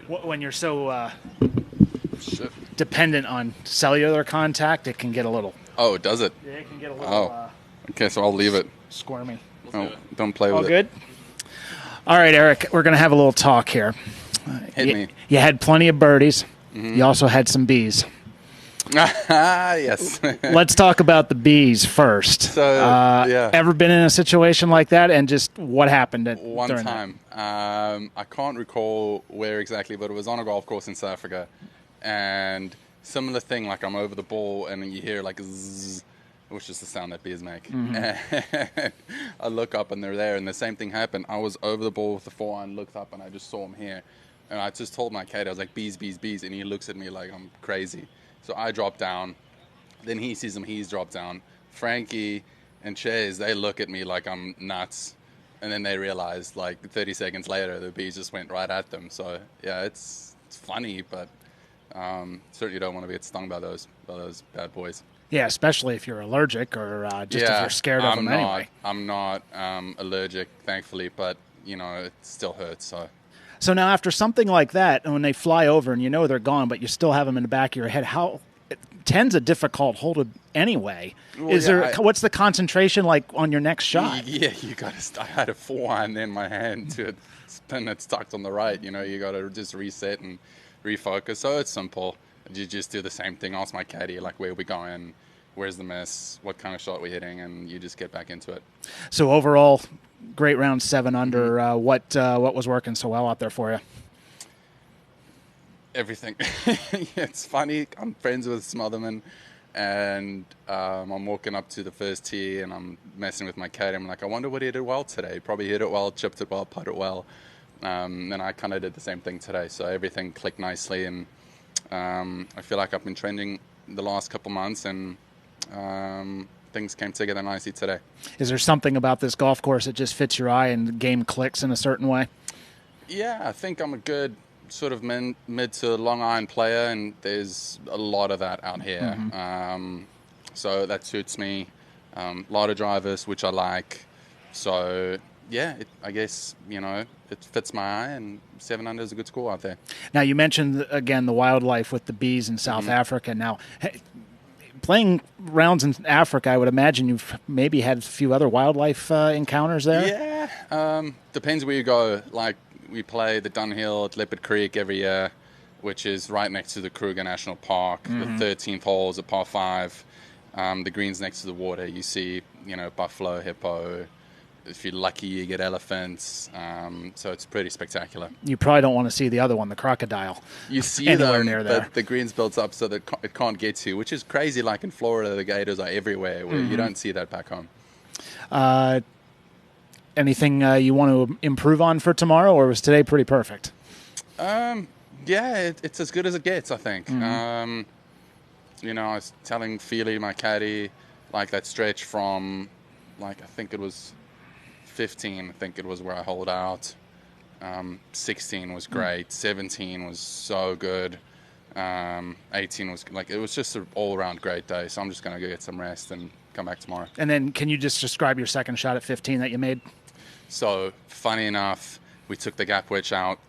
When you're so dependent on cellular contact, it can get a little... Oh, does it? Yeah, it can get a little... Okay, so I'll leave it. Squirmy. Oh, don't play with it. All good? All right, Eric, we're going to have a little talk here. Hit me. You had plenty of birdies. Mm-hmm. You also had some bees. Yes. Let's talk about the bees first. So, yeah. Ever been in a situation like that, and just what happened One time. I can't recall where exactly, but it was on a golf course in South Africa. And similar thing, like I'm over the ball, and you hear like zzz, which is the sound that bees make. Mm-hmm. And I look up, and they're there, and the same thing happened. I was over the ball with the forehand, looked up, and I just saw them here. And I just told my kid, I was like, bees, bees, bees. And he looks at me like I'm crazy. So I drop down. Then he sees them, he's dropped down. Frankie and Chase, they look at me like I'm nuts. And then they realize, like, 30 seconds later, the bees just went right at them. So, yeah, it's funny, but certainly don't want to get stung by those bad boys. Yeah, especially if you're allergic or if you're scared of them anyway. I'm not allergic, thankfully, but, you know, it still hurts, So now after something like that, and when they fly over and you know they're gone, but you still have them in the back of your head, ten's a difficult hold anyway. Well, what's the concentration like on your next shot? Yeah, I had a forehand in my hand to spin that's tucked on the right. You know, you got to just reset and refocus. So it's simple. You just do the same thing. Ask my caddy, like, where are we going? Where's the miss? What kind of shot we're hitting? And you just get back into it. So overall, great round, 7 under. Mm-hmm. What was working so well out there for you? Everything. It's funny. I'm friends with Smotherman, and I'm walking up to the first tee, and I'm messing with my caddy. I'm like, I wonder what he did well today. Probably hit it well, chipped it well, put it well. And I kind of did the same thing today. So everything clicked nicely, and I feel like I've been trending the last couple months, and things came together nicely today. Is there something about this golf course that just fits your eye and the game clicks in a certain way? Yeah, I think I'm a good sort of mid to long iron player, and there's a lot of that out here. Mm-hmm. So that suits me. A lot of drivers, which I like. So yeah, I guess, you know, it fits my eye, and 7 under is a good score out there. Now, you mentioned, again, the wildlife with the bees in South Africa. Now, playing rounds in Africa, I would imagine you've maybe had a few other wildlife encounters there? Yeah. Depends where you go. Like, we play the Dunhill at Leopard Creek every year, which is right next to the Kruger National Park. Mm-hmm. The 13th hole is a par 5. The green's next to the water. You see, you know, buffalo, hippo. If you're lucky, you get elephants. So it's pretty spectacular. You probably don't want to see the other one, the crocodile. You see them, near there. But the green's built up so that it can't get to, which is crazy. Like in Florida, the gators are everywhere, where you don't see that back home. Anything you want to improve on for tomorrow, or was today pretty perfect? Yeah, it's as good as it gets, I think. Mm-hmm. You know, I was telling Feely, my caddy, like that stretch from, like, I think it was 15, I think it was where I holed out. 16 was great. 17 was so good. 18 was, like, it was just an all-around great day. So I'm just going to go get some rest and come back tomorrow. And then can you just describe your second shot at 15 that you made? So, funny enough, we took the gap wedge out,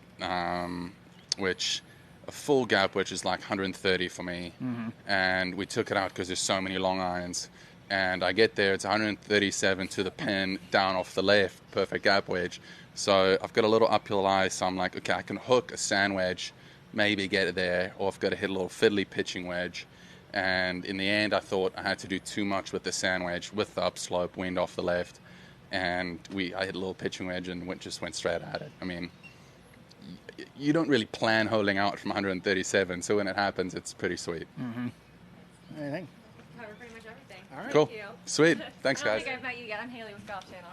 which a full gap wedge is like 130 for me. Mm-hmm. And we took it out because there's so many long irons. And I get there, it's 137 to the pin, down off the left, perfect gap wedge. So I've got a little uphill lie, so I'm like, okay, I can hook a sand wedge, maybe get it there, or I've got to hit a little fiddly pitching wedge. And in the end, I thought I had to do too much with the sand wedge, with the upslope, wind off the left. And I hit a little pitching wedge and just went straight at it. I mean, you don't really plan holding out from 137, so when it happens, it's pretty sweet. Mm-hmm. Anything? Covered pretty much everything. All right. Cool. Thank you. Sweet. Thanks, guys. I don't think I've met you yet. I'm Haley with Golf Channel.